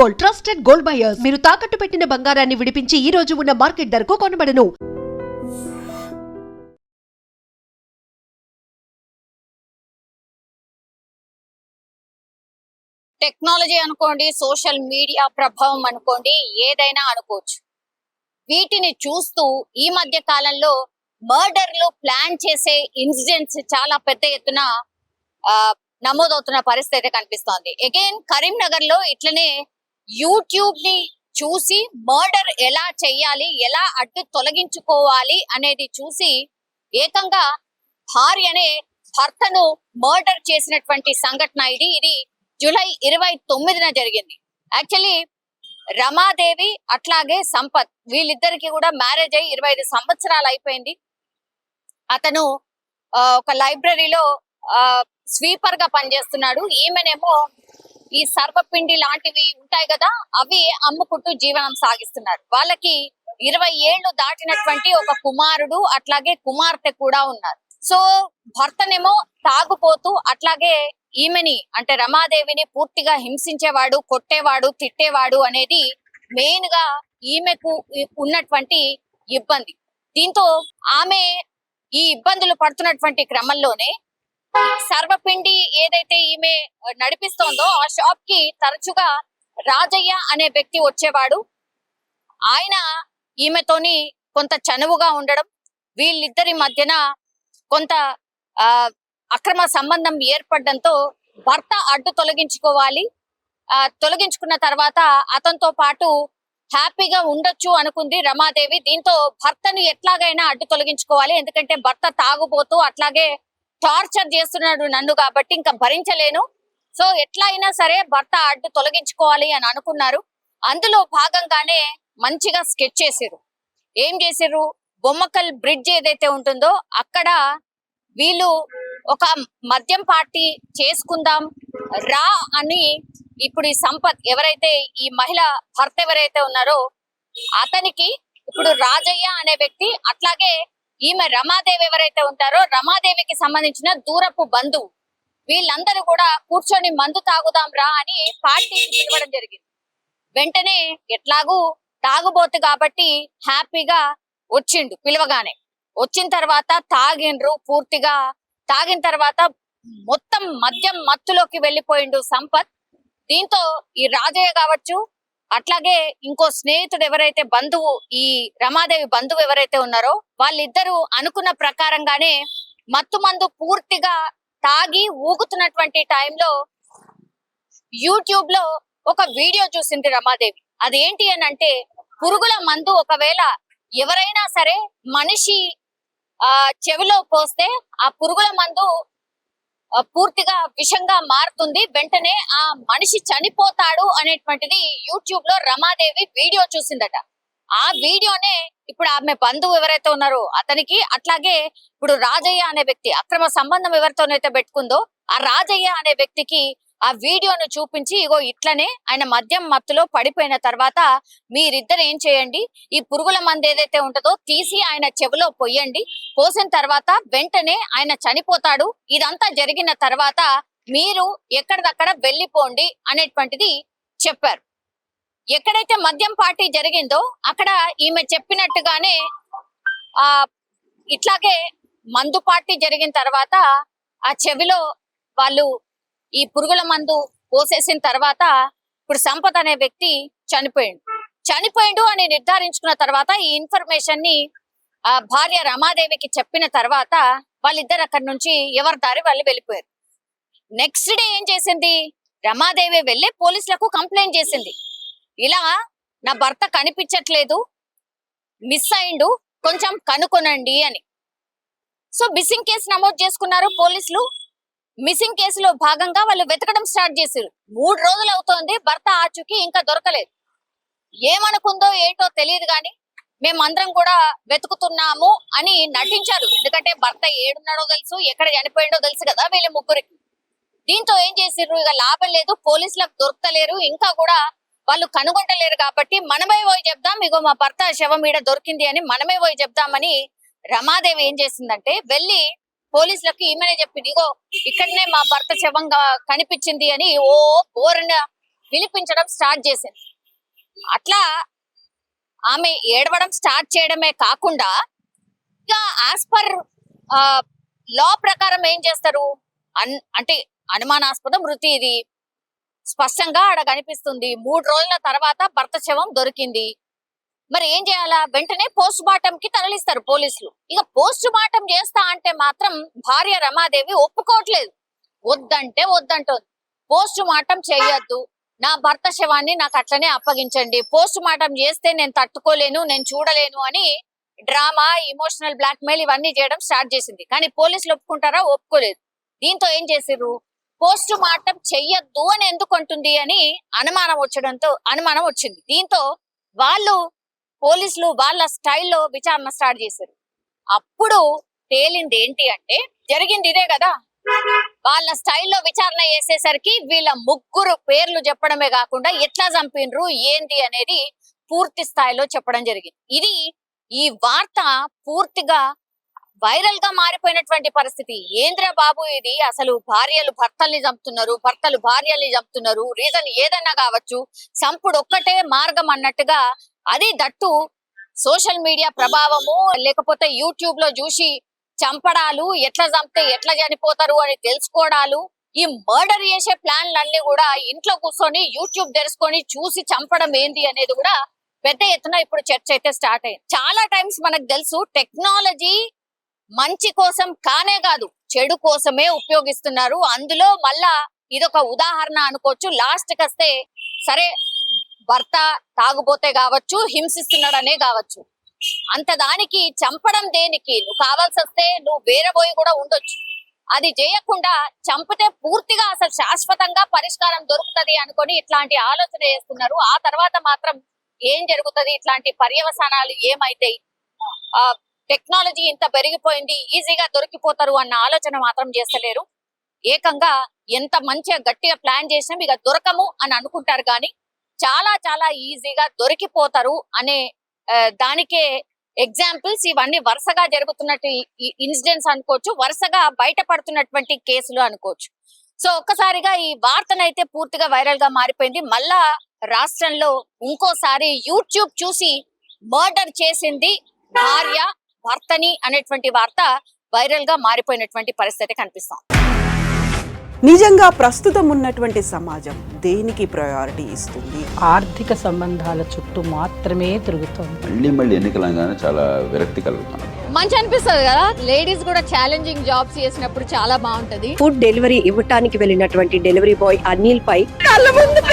Gold, trusted gold buyers. మీరు తాకట్టు పెట్టిన బంగారాన్ని విడిపించి ఈ రోజు ఉన్న మార్కెట్ ధరకు కొనబడను. టెక్నాలజీ అనుకోండి, సోషల్ మీడియా ప్రభావం అనుకోండి, ఏదైనా అనుకోవచ్చు. వీటిని చూస్తూ ఈ మధ్య కాలంలో మర్డర్లు ప్లాన్ చేసే ఇన్సిడెంట్స్ చాలా పెద్ద ఎత్తున నమోదవుతున్న పరిస్థితి అయితే కనిపిస్తోంది. అగైన్ కరీంనగర్ లో ఇట్లనే యూట్యూబ్ ని చూసి మర్డర్ ఎలా చెయ్యాలి, ఎలా అడ్డు తొలగించుకోవాలి అనేది చూసి ఏకంగా భార్యనే భర్తను మర్డర్ చేసినటువంటి సంఘటన ఇది జూలై 29న జరిగింది. యాక్చువల్లీ రమాదేవి అట్లాగే సంపత్ వీళ్ళిద్దరికి కూడా మ్యారేజ్ అయ్యి 25 సంవత్సరాలు అయిపోయింది. అతను ఒక లైబ్రరీలో స్వీపర్ గా పనిచేస్తున్నాడు. ఈమెనేమో ఈ సర్వపిండి లాంటివి ఉంటాయి కదా, అవి అమ్ముకుంటూ జీవనం సాగిస్తున్నారు. వాళ్ళకి 20 ఏళ్లు దాటినటువంటి ఒక కుమారుడు అట్లాగే కుమార్తె కూడా ఉన్నారు. సో భర్తనేమో తాగుపోతూ అట్లాగే ఈమెని అంటే రమాదేవిని పూర్తిగా హింసించేవాడు, కొట్టేవాడు, తిట్టేవాడు అనేది మెయిన్ గా ఈమెకు ఉన్నటువంటి ఇబ్బంది. దీంతో ఆమె ఈ ఇబ్బందులు పడుతున్నటువంటి క్రమంలోనే సర్వపిండి ఏదైతే ఈమె నడిపిస్తోందో ఆ షాప్ కి తరచుగా రాజయ్య అనే వ్యక్తి వచ్చేవాడు. ఆయన ఈమెతోని కొంత చనువుగా ఉండడం, వీళ్ళిద్దరి మధ్యన కొంత అక్రమ సంబంధం ఏర్పడడంతో భర్త అడ్డు తొలగించుకోవాలి. తొలగించుకున్న తర్వాత అతనితో పాటు హ్యాపీగా ఉండొచ్చు అనుకుంది రమాదేవి. దీంతో భర్తను ఎట్లాగైనా అడ్డు తొలగించుకోవాలి, ఎందుకంటే భర్త తాగుబోతూ అట్లాగే టార్చర్ చేస్తున్నాడు నన్ను, కాబట్టి ఇంకా భరించలేను. సో ఎట్లా అయినా సరే భర్త అడ్డు తొలగించుకోవాలి అని అనుకున్నారు. అందులో భాగంగానే మంచిగా స్కెచ్ చేసిర్రు. ఏం చేసిర్రు, బొమ్మకల్ బ్రిడ్జ్ ఏదైతే ఉంటుందో అక్కడ వీళ్ళు ఒక మద్యం పార్టీ చేసుకుందాం రా అని ఇప్పుడు ఈ సంపత్ ఎవరైతే ఈ మహిళ భర్త ఎవరైతే ఉన్నారో అతనికి ఇప్పుడు రాజయ్య అనే వ్యక్తి అట్లాగే ఈమె రమాదేవి ఎవరైతే ఉంటారో రమాదేవికి సంబంధించిన దూరపు బంధువు వీళ్ళందరూ కూడా కూర్చొని మందు తాగుదాం రా అని పార్టీకి పిలవడం జరిగింది. వెంటనే ఎట్లాగూ తాగుబోతు కాబట్టి హ్యాపీగా వచ్చిండు. పిలవగానే వచ్చిన తర్వాత తాగిండ్రు. పూర్తిగా తాగిన తర్వాత మొత్తం మద్యం మత్తులోకి వెళ్ళిపోయిండు సంపత్. దీంతో ఈ రాజయ్య కావచ్చు అట్లాగే ఇంకో స్నేహితుడు ఎవరైతే బంధువు ఈ రమాదేవి బంధువు ఎవరైతే ఉన్నారో వాళ్ళిద్దరూ అనుకున్న ప్రకారంగానే మత్తు మందు పూర్తిగా తాగి ఊగుతున్నటువంటి టైంలో యూట్యూబ్ లో ఒక వీడియో చూసింది రమాదేవి. అదేంటి అని అంటే, పురుగుల మందు ఒకవేళ ఎవరైనా సరే మనిషి చెవిలో పోస్తే ఆ పురుగుల మందు పూర్తిగా విషంగా మారుతుంది, వెంటనే ఆ మనిషి చనిపోతాడు అనేటువంటిది యూట్యూబ్ లో రమాదేవి వీడియో చూసిందట. ఆ వీడియోనే ఇప్పుడు ఆమె బంధువు ఎవరైతే ఉన్నారో అతనికి అట్లాగే ఇప్పుడు రాజయ్య అనే వ్యక్తి అక్రమ సంబంధం ఎవరితోనైతే పెట్టుకుందో ఆ రాజయ్య అనే వ్యక్తికి ఆ వీడియోను చూపించి, ఇగో ఇట్లనే ఆయన మద్యం మత్తులో పడిపోయిన తర్వాత మీరిద్దరు ఏం చేయండి, ఈ పురుగుల మందు ఏదైతే ఉంటుందో తీసి ఆయన చెవిలో పొయ్యండి, పోసిన తర్వాత వెంటనే ఆయన చనిపోతాడు, ఇదంతా జరిగిన తర్వాత మీరు ఎక్కడిదక్కడ వెళ్ళిపోండి అనేటువంటిది చెప్పారు. ఎక్కడైతే మద్యం పార్టీ జరిగిందో అక్కడ ఈమె చెప్పినట్టుగానే ఇట్లాగే మందు పార్టీ జరిగిన తర్వాత ఆ చెవిలో వాళ్ళు ఈ పురుగుల మందు పోసేసిన తర్వాత ఇప్పుడు సంపత్ అనే వ్యక్తి చనిపోయిండు అని నిర్ధారించుకున్న తర్వాత ఈ ఇన్ఫర్మేషన్ ని భార్య రమాదేవికి చెప్పిన తర్వాత వాళ్ళిద్దరు అక్కడి నుంచి ఎవరి దారి వాళ్ళు వెళ్ళిపోయారు. నెక్స్ట్ డే ఏం చేసింది, రమాదేవి వెళ్ళి పోలీసులకు కంప్లైంట్ చేసింది, ఇలా నా భర్త కనిపించట్లేదు, మిస్ అయిండు, కొంచెం కనుకొనండి అని. సో మిస్సింగ్ కేసు నమోదు చేసుకున్నారు పోలీసులు. మిస్సింగ్ కేసులో భాగంగా వాళ్ళు వెతకడం స్టార్ట్ చేశారు. 3 రోజులు అవుతోంది, భర్త ఆచూకీ ఇంకా దొరకలేదు. ఏమనుకుందో ఏంటో తెలియదు కానీ మేమందరం కూడా వెతుకుతున్నాము అని నటించారు. ఎందుకంటే భర్త ఏడున్నాడో తెలుసు, ఎక్కడ చనిపోయిండో తెలుసు కదా వీళ్ళ ముగ్గురికి. దీంతో ఏం చేసిర్రు, ఇక లాభం లేదు, పోలీసులకు దొరకలేరు, ఇంకా కూడా వాళ్ళు కనుగొంటలేరు కాబట్టి మనమే పోయి చెప్దాం, ఇగో మా భర్త శవం ఈడ దొరికింది అని మనమే పోయి చెప్దామని రమాదేవి ఏం చేసిందంటే వెళ్ళి పోలీసులకు ఈమెనే చెప్పింది, ఇగో ఇక్కడనే మా భర్త శవంగా కనిపించింది అని ఓ బోరన విలిపించడం స్టార్ట్ చేసింది. అట్లా ఆమె ఏడవడం స్టార్ట్ చేయడమే కాకుండా ఇక యాజ్ పర్ లా ప్రకారం ఏం చేస్తారు అంటే అనుమానాస్పద మృతి ఇది స్పష్టంగా ఆడ కనిపిస్తుంది. 3 రోజుల తర్వాత భర్త శవం దొరికింది. మరి ఏం చేయాలా? వెంటనే పోస్ట్ మార్టం కి తరలిస్తారు పోలీసులు. ఇక పోస్ట్ మార్టం చేస్తా అంటే మాత్రం భార్య రమాదేవి ఒప్పుకోవట్లేదు. వద్దంటే వద్దంటోంది. పోస్ట్ మార్టం చేయొద్దు, నా భర్త శవాన్ని నాకు అట్లనే అప్పగించండి, పోస్ట్ మార్టం చేస్తే నేను తట్టుకోలేను, నేను చూడలేను అని డ్రామా, ఇమోషనల్ బ్లాక్ మెయిల్ ఇవన్నీ చేయడం స్టార్ట్ చేసింది. కానీ పోలీసులు ఒప్పుకుంటారా? ఒప్పుకోలేదు. దీంతో ఏం చేసిర్రు? పోస్ట్ మార్టం చెయ్యొద్దు అని ఎందుకు అంటుంది అని అనుమానం వచ్చింది. దీంతో వాళ్ళు పోలీసులు వాళ్ళ స్టైల్లో విచారణ స్టార్ట్ చేశారు. అప్పుడు తేలింది ఏంటి అంటే జరిగింది ఇదే కదా. వాళ్ళ స్టైల్లో విచారణ చేసేసరికి వీళ్ళ ముగ్గురు పేర్లు చెప్పడమే కాకుండా ఎట్లా చంపినరు ఏంది అనేది పూర్తి స్థాయిలో చెప్పడం జరిగింది. ఈ వార్త పూర్తిగా వైరల్ గా మారిపోయినటువంటి పరిస్థితి. ఏంద్రా బాబు ఇది, అసలు భార్యలు భర్తల్ని చంపుతున్నారు, భర్తలు భార్యల్ని చంపుతున్నారు, రీజన్ ఏదన్నా కావచ్చు, చంపుడు ఒక్కటే మార్గం అన్నట్టుగా, అది దట్టు సోషల్ మీడియా ప్రభావము, లేకపోతే యూట్యూబ్ లో చూసి చంపడాలు, ఎట్లా చంపితే ఎట్లా చనిపోతారు అని తెలుసుకోవడాలు, ఈ మర్డర్ చేసే ప్లాన్లన్నీ కూడా ఇంట్లో కూర్చొని యూట్యూబ్ తెరుచుకొని చూసి చంపడం ఏంది అనేది కూడా పెద్ద ఎత్తున ఇప్పుడు చర్చ అయితే స్టార్ట్ అయింది. చాలా టైమ్స్ మనకు తెలుసు టెక్నాలజీ మంచి కోసం కానే కాదు చెడు కోసమే ఉపయోగిస్తున్నారు. అందులో మళ్ళా ఇదొక ఉదాహరణ అనుకోవచ్చు. లాస్ట్ కస్తే సరే భర్త తాగుబోతే కావచ్చు, హింసిస్తున్నాడనే కావచ్చు, అంత దానికి చంపడం దేనికి? నువ్వు కావాల్సి వస్తే నువ్వు వేరే పోయి కూడా ఉండొచ్చు. అది చేయకుండా చంపితే పూర్తిగా అసలు శాశ్వతంగా పరిష్కారం దొరుకుతది అనుకొని ఇట్లాంటి ఆలోచన చేస్తున్నారు. ఆ తర్వాత మాత్రం ఏం జరుగుతుంది, ఇట్లాంటి పర్యవసానాలు ఏమైతాయి, టెక్నాలజీ ఇంత పెరిగిపోయింది, ఈజీగా దొరికిపోతారు అన్న ఆలోచన మాత్రం చేస్తలేరు. ఏకంగా ఎంత మంచిగా గట్టిగా ప్లాన్ చేసినా ఇక దొరకము అని అనుకుంటారు, కానీ చాలా చాలా ఈజీగా దొరికిపోతారు అనే దానికే ఎగ్జాంపుల్స్ ఇవన్నీ వరుసగా జరుగుతున్నట్టు ఇన్సిడెంట్స్ అనుకోవచ్చు, వరుసగా బయటపడుతున్నటువంటి కేసులు అనుకోవచ్చు. సో ఒక్కసారిగా ఈ వార్తనైతే పూర్తిగా వైరల్ గా మారిపోయింది. మళ్ళా రాష్ట్రంలో ఇంకోసారి యూట్యూబ్ చూసి మర్డర్ చేసింది భార్య భర్తని అనేటువంటి వార్త వైరల్ గా మారిపోయినటువంటి పరిస్థితి కనిపిస్తాం. నిజంగా ప్రస్తుతం ఉన్నటువంటి సమాజం దేనికి ప్రయారిటీ ఇస్తుంది? ఆర్థిక సంబంధాల చుట్టూ మాత్రమే తిరుగుతుంది. మళ్ళీ ఎన్నికలంగానే చాలా విరక్తి కలుగుతాను. మంచి అనిపిస్తుంది కదా, లేడీస్ కూడా ఛాలెంజింగ్ జాబ్స్ చేసినప్పుడు చాలా బాగుంటది. ఫుడ్ డెలివరీ ఇవ్వటానికి వెళ్ళినటువంటి డెలివరీ బాయ్ అనిల్ పై కళ్ళ ముందు